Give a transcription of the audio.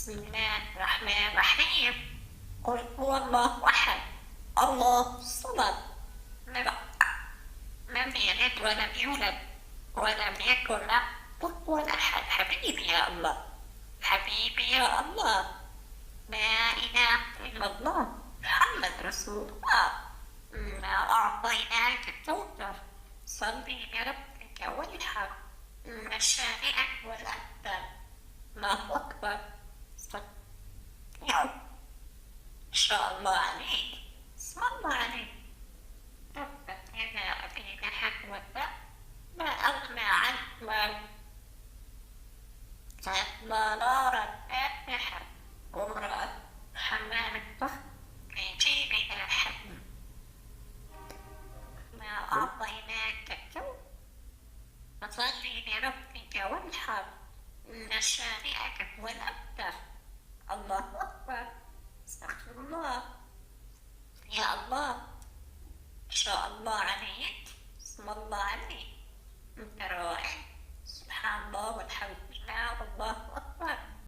بسم الله الرحمن الرحيم. قل هو الله أحد الله الصمد لم يلد ولم يولد ولم يكن له كفوا أحد. حبيبي يا الله، حبيبي يا الله، لا إله إلا الله محمد رسول الله. إنا أعطيناك الكوثر صل لربك وانحر إن شانئك والأبتر. الله أكبر. يا ما شاء الله عليك، اسم الله عليك. تبت يدا أبي لهب وتب ما أغنى عنه ماله. سيصلى نارا فاتحة وامرأة حمالة الطهر في جيبها حبل. ما أعطيناك الكوثر فصل لربك وانحر إن شانئك هو الأبتر. الله أكبر. استغفر الله. يا الله ما شاء الله عليك، اسم الله عليك، أنت رائع.